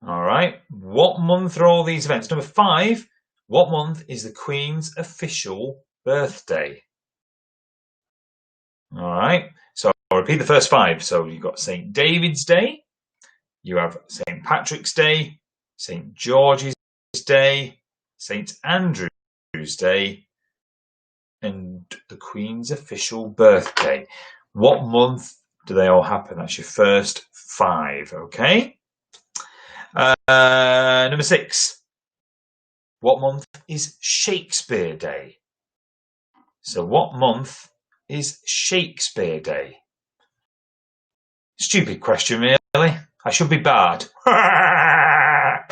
All right. What month are all these events? Number 5, what month is the Queen's official birthday? All right. So I'll repeat the first 5. So you've got St. David's Day, you have St. Patrick's Day, St. George's Day, St. Andrew's Day, and the Queen's official birthday. What month do they all happen? That's your first 5, okay? Number 6. What month is Shakespeare Day? So what month is Shakespeare Day? Stupid question, really. I should be bad. I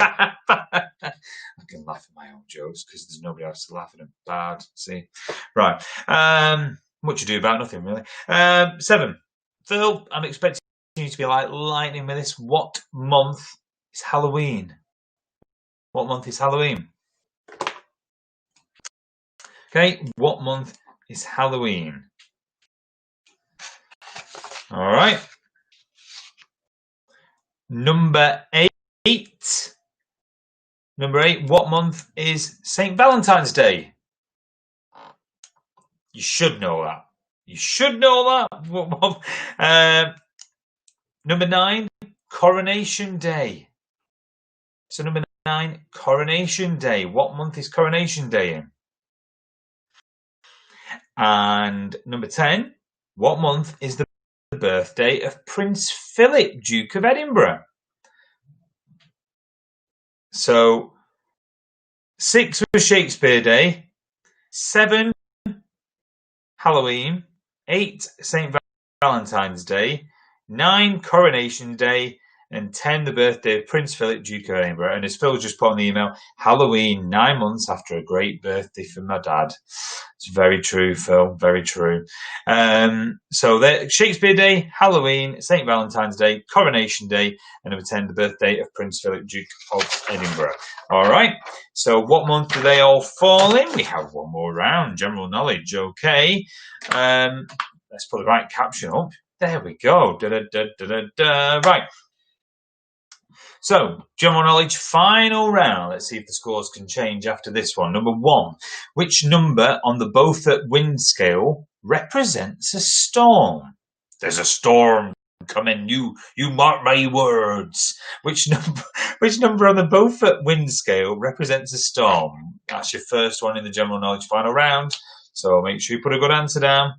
can laugh at my own jokes because there's nobody else to laugh at them. Bad. See? Right. What you do about nothing, really. 7. Phil, I'm expecting you to be like lightning with this. What month is Halloween? What month is Halloween? Okay, what month is Halloween? All right. Number 8. Number 8, what month is St. Valentine's Day? You should know that. You should know that. Number 9, Coronation Day. So number 9, Coronation Day. What month is Coronation Day in? And number 10, what month is the birthday of Prince Philip, Duke of Edinburgh? So 6 was Shakespeare Day, 7 Halloween, 8 St. Valentine's Day, 9 Coronation Day, and 10 the birthday of Prince Philip, Duke of Edinburgh. And as Phil just put on the email, Halloween 9 months after a great birthday for my dad. It's very true, Phil, very true. So Shakespeare Day, Halloween, St. Valentine's Day, Coronation Day, and number 10 the birthday of Prince Philip, Duke of Edinburgh. All right, so what month do they all fall in? We have one more round, general knowledge, okay. Let's put the right caption up. There we go. Right. So, general knowledge, final round. Let's see if the scores can change after this one. Number 1. Which number on the Beaufort wind scale represents a storm? There's a storm coming. You mark my words. Which number on the Beaufort wind scale represents a storm? That's your first one in the general knowledge final round. So make sure you put a good answer down.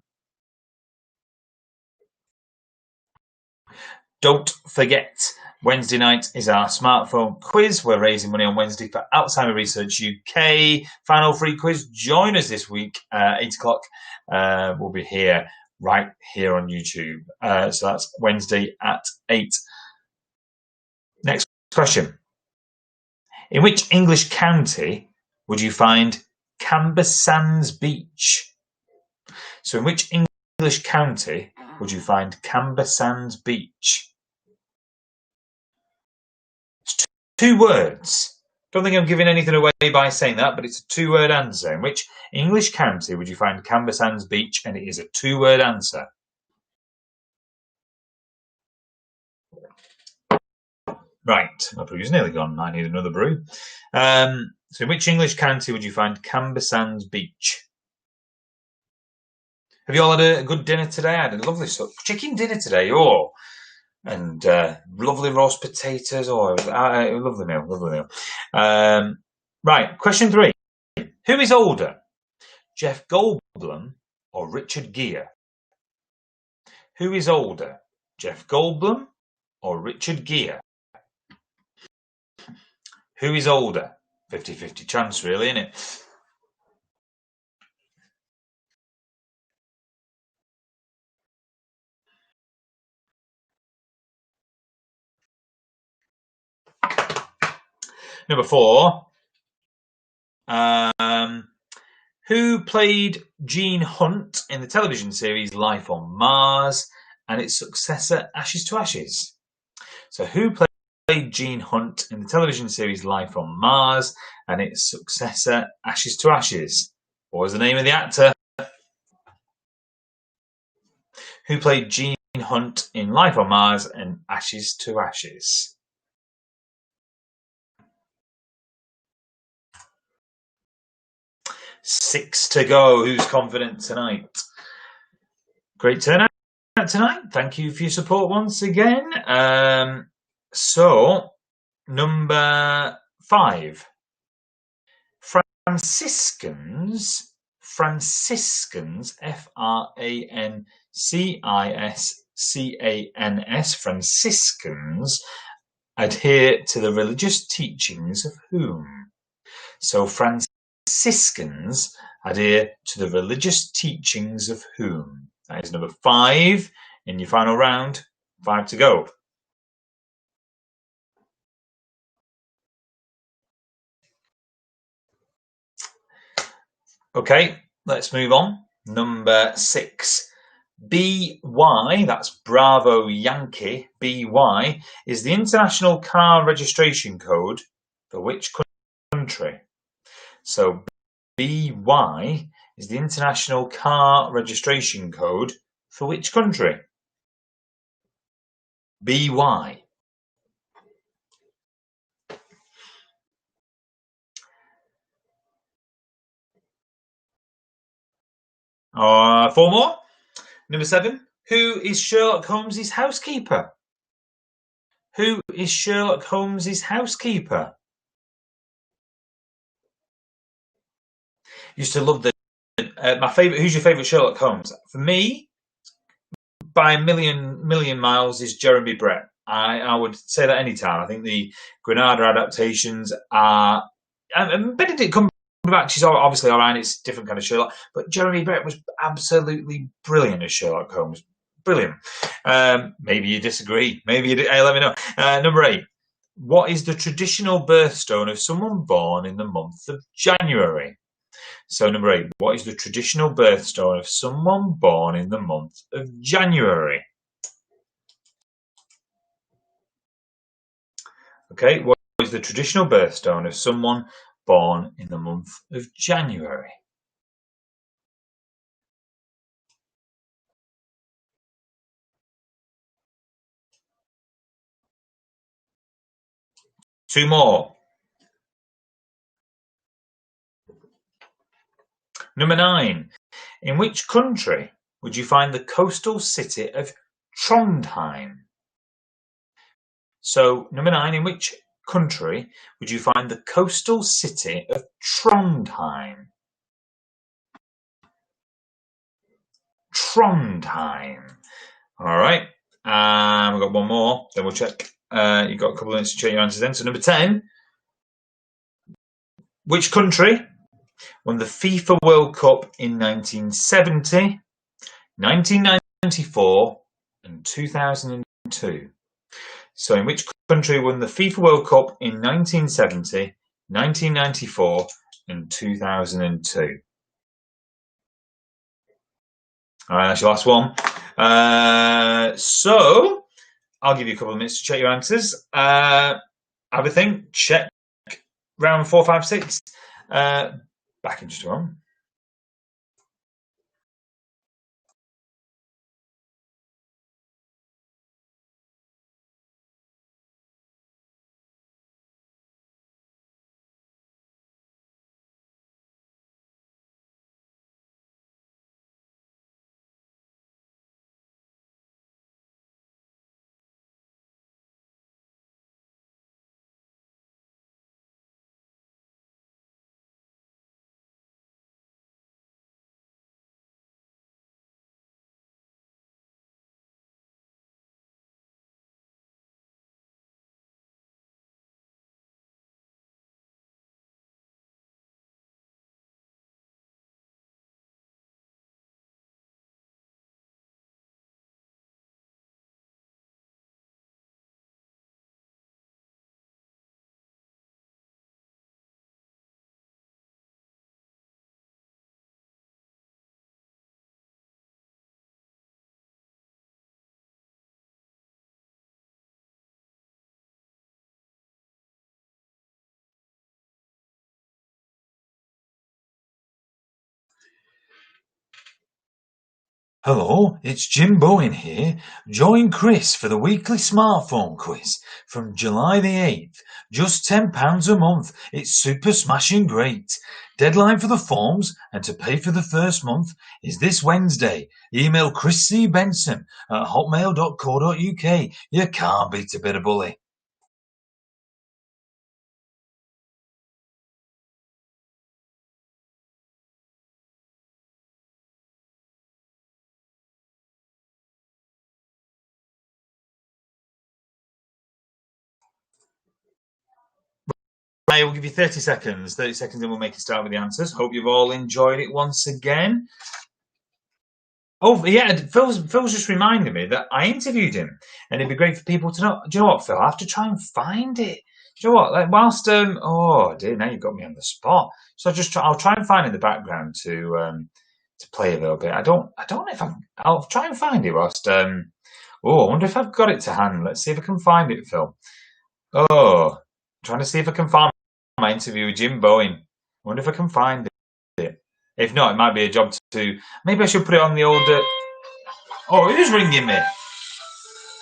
Don't forget, Wednesday night is our smartphone quiz. We're raising money on Wednesday for Alzheimer Research UK. Final free quiz. Join us this week, 8 o'clock. We'll be here, right here on YouTube. So that's Wednesday at 8. Next question. In which English county would you find Cambersands Beach? So in which English county would you find Cambersands Beach? 2 words. Don't think I'm giving anything away by saying that, but it's a 2-word answer. In which English county would you find Cambersands Beach? And it is a 2-word answer. Right, my brew's nearly gone. I need another brew. So in which English county would you find Cambersands Beach? Have you all had a good dinner today? I had a lovely chicken dinner today. Oh, and lovely roast potatoes. Oh, lovely meal, lovely meal. Right, question 3. Who is older, Jeff Goldblum or Richard Gere? Who is older, Jeff Goldblum or Richard Gere? Who is older? 50-50 chance, really, isn't it? Number 4. Who played Gene Hunt in the television series Life on Mars and its successor Ashes to Ashes? So who played Gene Hunt in the television series Life on Mars and its successor Ashes to Ashes? What was the name of the actor? Who played Gene Hunt in Life on Mars and Ashes to Ashes? Six to go. Who's confident tonight? Great turnout tonight. Thank you for your support once again. So, number 5. Franciscans, Franciscans, Franciscans adhere to the religious teachings of whom? So, Franciscans adhere to the religious teachings of whom? That is number 5 in your final round. 5 to go. Okay, let's move on. Number 6. BY, that's Bravo Yankee, BY, is the international car registration code for which country? So BY is the international car registration code for which country? BY. 4 more. Number 7. Who is Sherlock Holmes' housekeeper? Who is Sherlock Holmes' housekeeper? Used to love my favourite. Who's your favourite Sherlock Holmes? For me, by a million miles, is Jeremy Brett. I would say that any time. I think the Granada adaptations are. And Benedict Cumberbatch is obviously all right. It's a different kind of Sherlock, but Jeremy Brett was absolutely brilliant as Sherlock Holmes. Brilliant. Maybe you disagree. Maybe you. Hey, let me know. Number 8. What is the traditional birthstone of someone born in the month of January? So number 8. What is the traditional birthstone of someone born in the month of January? Okay. What is the traditional birthstone of someone born in the month of January? Two more. Number 9. In which country would you find the coastal city of Trondheim? So, number 9. In which country would you find the coastal city of Trondheim? Trondheim. All right. We've got one more. Then we'll check. You've got a couple of minutes to check your answers then. So, number 10. Which country won the FIFA World Cup in 1970, 1994, and 2002? So, in which country won the FIFA World Cup in 1970, 1994, and 2002? All right, that's your last one. So, I'll give you a couple of minutes to check your answers. Have a think. Check round 4, 5, 6. Back in just a moment. Hello, it's Jim Bowen here. Join Chris for the weekly smartphone quiz from July the 8th. Just £10 a month. It's super smashing great. Deadline for the forms and to pay for the first month is this Wednesday. Email Chris C. Benson at hotmail.co.uk. You can't beat a bit of bully. I will give you 30 seconds. 30 seconds and we'll make a start with the answers. Hope you've all enjoyed it once again. Oh yeah, Phil's just reminded me that I interviewed him, and it'd be great for people to know. Do you know what, Phil? I have to try and find it. Do you know what? Like whilst oh dear, now you got me on the spot. So I'll try and find in the background to play a little bit. I don't know if I'll try and find it whilst oh, I wonder if I've got it to hand. Let's see if I can find it, Phil. Oh, I'm trying to see if I can find my interview with Jim Bowen. I wonder if I can find it. If not, it might be a job to. Maybe I should put it on the old. Oh, who's ringing me?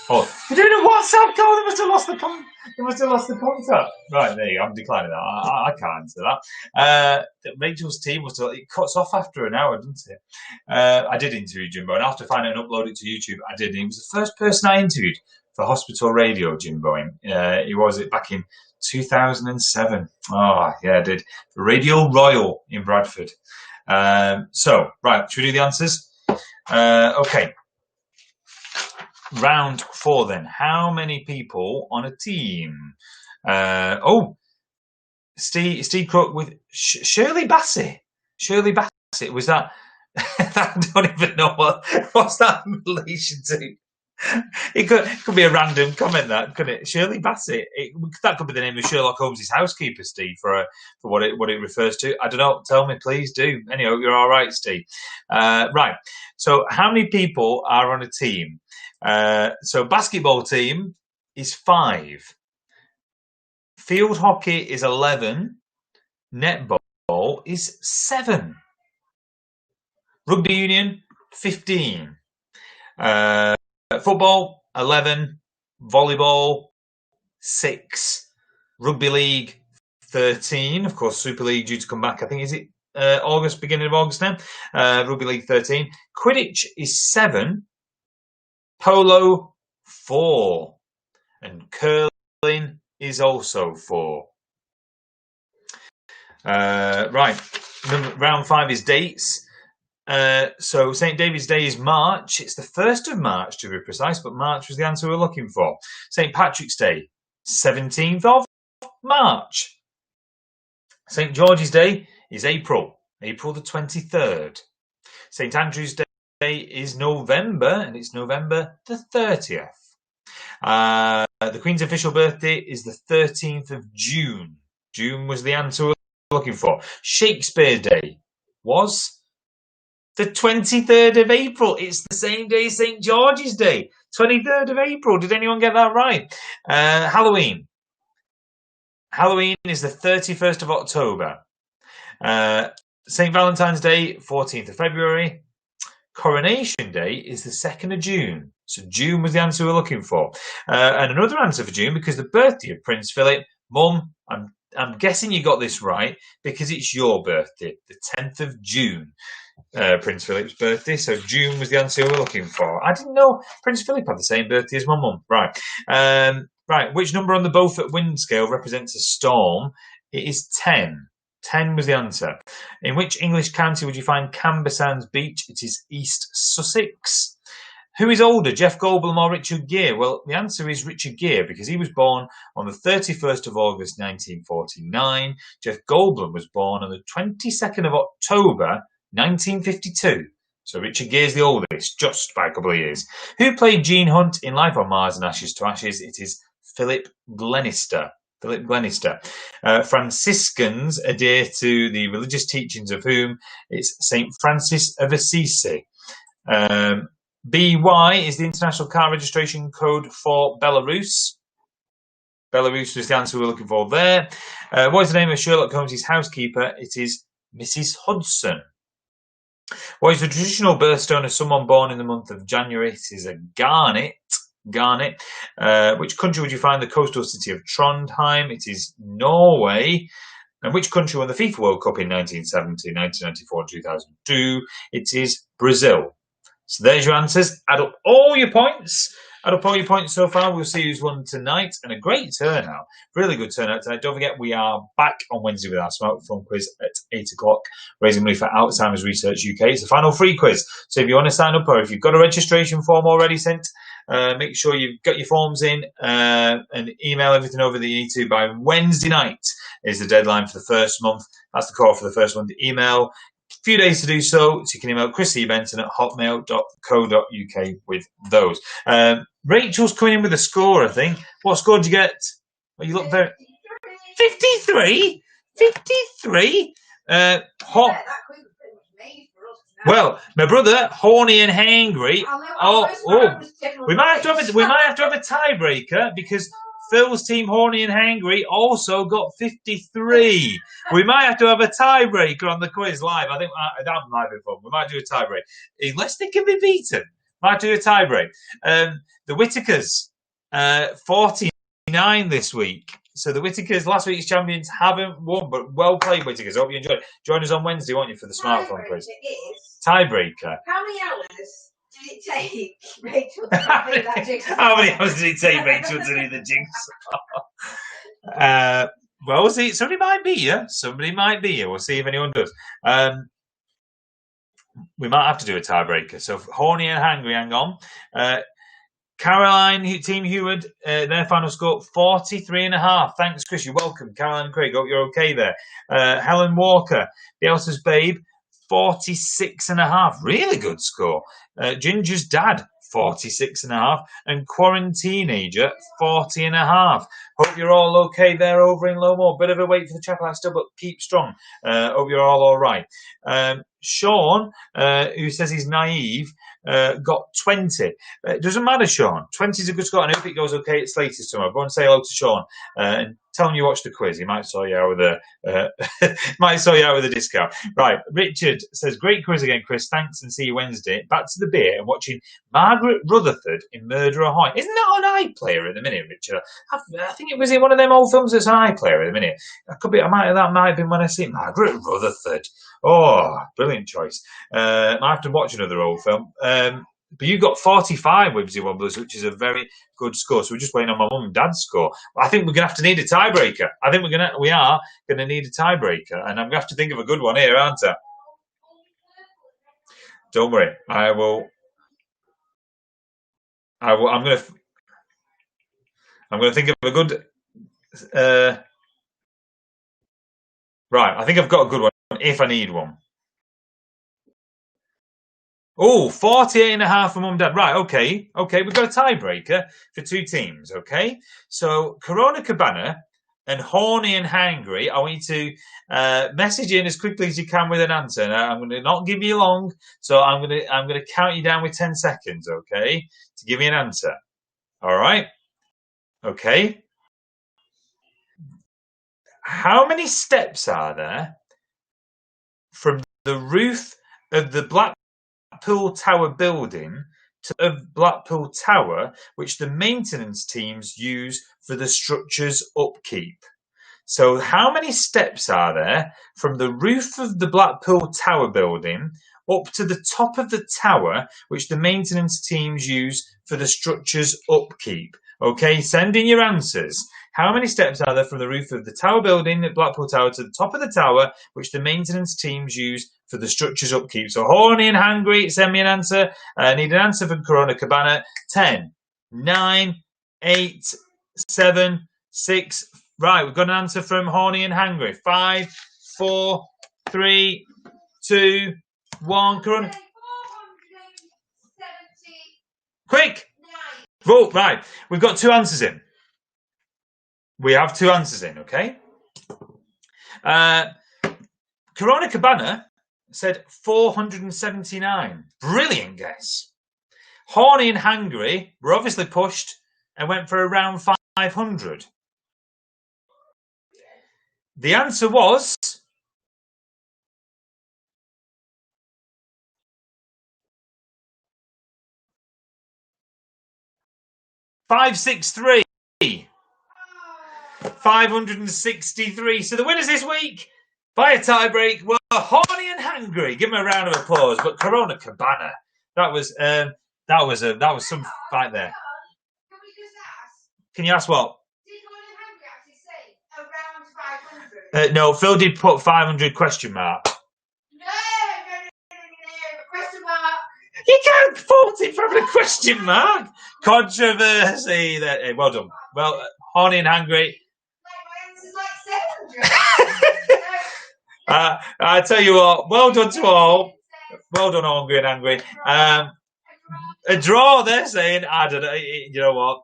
Oh, you're doing a WhatsApp call. They must have lost the contact. Right, there you go. I'm declining that. I can't answer that. Rachel's team was it cuts off after an hour, doesn't it? I did interview Jimbo, and after finding and upload it to YouTube, I did. He was the first person I interviewed for Hospital Radio, Jimbo. He was it back in 2007. Oh, yeah, I did. For Radio Royal in Bradford. So, right, should we do the answers? Okay. Round 4 then. How many people on a team? Steve Crook with Shirley Bassett. Shirley Bassett, was that? I don't even know what's that in relation to. It could be a random comment, that couldn't it? Shirley Bassett. That could be the name of Sherlock Holmes' housekeeper, Steve, for what it refers to. I don't know. Tell me, please do. Anyhow, you're all right, Steve. Right. So, how many people are on a team? So, basketball team is 5. Field hockey is 11. Netball is 7. Rugby union, 15. Football, 11. Volleyball, 6. Rugby league, 13. Of course, Super League due to come back. I think, is it beginning of August now? Rugby league, 13. Quidditch is 7. Polo, 4. And curling is also 4. Right. Round 5 is dates. So St. David's Day is March. It's the 1st of March, to be precise, but March was the answer we're looking for. St. Patrick's Day, 17th of March. St. George's Day is April the 23rd. St. Andrew's Day is November, and it's November the 30th. The Queen's official birthday is the 13th of June. June was the answer we're looking for. Shakespeare Day was the 23rd of April. It's the same day as St. George's Day. 23rd of April. Did anyone get that right? Halloween. Halloween is the 31st of October. St. Valentine's Day, 14th of February. Coronation Day is the 2nd of June. So June was the answer we're looking for. And another answer for June, because the birthday of Prince Philip. Mum, I'm guessing you got this right because it's your birthday, the 10th of June. Prince Philip's birthday. So June was the answer we were looking for. I didn't know Prince Philip had the same birthday as my mum. Right. Right. Which number on the Beaufort wind scale represents a storm? It is 10. 10 was the answer. In which English county would you find Camber Sands Beach? It is East Sussex. Who is older, Jeff Goldblum or Richard Gere? Well, the answer is Richard Gere because he was born on the 31st of August 1949. Jeff Goldblum was born on the 22nd of October 1952. So Richard Gere is the oldest, just by a couple of years. Who played Gene Hunt in Life on Mars and Ashes to Ashes? It is Philip Glenister. Philip Glenister. Franciscans adhere to the religious teachings of whom? It's St. Francis of Assisi. BY is the international car registration code for Belarus. Belarus was the answer we're looking for there. What is the name of Sherlock Holmes' housekeeper? It is Mrs. Hudson. What is the traditional birthstone of someone born in the month of January? It is a garnet. Garnet. Which country would you find the coastal city of Trondheim? It is Norway. And which country won the FIFA World Cup in 1970, 1994, 2002? It is Brazil. So there's your answers. Add up all your points. Add up all your points so far. We'll see who's won tonight. And a great turnout. Really good turnout tonight. Don't forget, we are back on Wednesday with our Smart Fun quiz at 8 o'clock, raising money for Alzheimer's Research UK. It's a final free quiz. So if you want to sign up or if you've got a registration form already sent, make sure you've got your forms in and email everything over that you need to by Wednesday night is the deadline for the first month. That's the call for the first month. Email few days to do so you can email chrissybenton@hotmail.co.uk with those. Rachel's coming in with a score, I think. What score did you get? Well, you look very... 53? 53? Well, my brother, horny and hangry. We might have to have a tiebreaker because Phil's team, horny and hangry, also got 53. We might have to have a tiebreaker on the quiz live. I think that might be fun. We might do a tiebreak unless they can be beaten. Might do a tiebreak. The Whitakers, 49 this week. So the Whitakers, last week's champions, haven't won, but well played, Whitakers. Hope you enjoyed it. Join us on Wednesday, won't you, for the smartphone quiz? Tiebreaker. How many hours did it take Rachel to do that jigsaw? How many hours did it take Rachel to do the jigsaw? Well, we'll see. Somebody might be here. We'll see if anyone does. We might have to do a tiebreaker. So horny and hangry, hang on. Caroline, Team Heward, their final score, 43.5. Thanks, Chris. You're welcome. Caroline and Craig, hope you're okay there. Helen Walker, Bielsa's Babe, 46.5. Really good score. Ginger's Dad, 46.5. And Quarantineager, 40.5. Hope you're all okay there over in Lowmore. Bit of a wait for the chapel still, but keep strong. Hope you're all right. Sean, who says he's naive, got 20. It doesn't matter, Sean. 20 is a good score, and I hope it goes okay at Slater's tomorrow. Go and say hello to Sean and tell him you watched the quiz. He might sort you out with a discount. Right, Richard says, great quiz again, Chris. Thanks, and see you Wednesday. Back to the beer and watching Margaret Rutherford in Murder Ahoy. Isn't that an iPlayer at the minute, Richard? I think it was in one of them old films that's an iPlayer at the minute. That might have been when I see Margaret Rutherford. Oh, brilliant choice. I have to watch another old film. But you got 45 Wibsy Wobblers, which is a very good score. So we're just waiting on my mum and dad's score. I think we're going to have to need a tiebreaker. I think we are going to need a tiebreaker. And I'm going to have to think of a good one here, aren't I? Don't worry. I'm going to think of a good... right, I think I've got a good one if I need one. Oh, 48.5 for mum and dad. Right, okay. We've got a tiebreaker for two teams, okay? So, Corona Cabana and Horny and Hangry, I want you to message in as quickly as you can with an answer. Now, I'm going to not give you long, so I'm going to count you down with 10 seconds, okay? To give me an answer. All right? Okay. How many steps are there from the roof of the Blackpool Tower building to the Blackpool Tower, which the maintenance teams use for the structure's upkeep? So how many steps are there from the roof of the Blackpool Tower building up to the top of the tower, which the maintenance teams use for the structure's upkeep? Okay, send in your answers. How many steps are there from the roof of the tower building at Blackpool Tower to the top of the tower, which the maintenance teams use for the structure's upkeep? So Horny and Hangry, send me an answer. I need an answer from Corona Cabana. 10, 9, 8, 7, 6. Right, we've got an answer from Horny and Hangry. 5, 4, 3, 2, 1. Corona. Quick! Vote. Right, we've got two answers in. We have two answers in, okay? Corona Cabana said 479. Brilliant guess. Horny and Hangry were obviously pushed and went for around 500. The answer was 563. 563. So the winners this week by a tiebreak were Horny and Hangry. Give them a round of applause. But Corona Cabana, that was some fight there. Can we just ask? Can you ask what? Did Horny and Hangry actually say around 500? No, Phil did put 500 question mark. No, question mark. You can't fault it from a question mark. Controversy. There. Well done. Well, Horny and Hangry. Like my answer's like 700. I tell you what, well done to all. Well done, Hungry and Angry. A draw, they're saying. I don't know. You know what?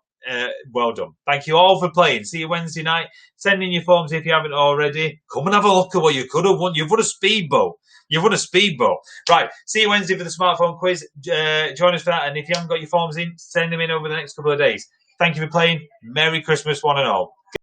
Well done. Thank you all for playing. See you Wednesday night. Send in your forms if you haven't already. Come and have a look at what you could have won. You've won a speedboat. You've won a speedboat. Right. See you Wednesday for the smartphone quiz. Join us for that. And if you haven't got your forms in, send them in over the next couple of days. Thank you for playing. Merry Christmas, one and all.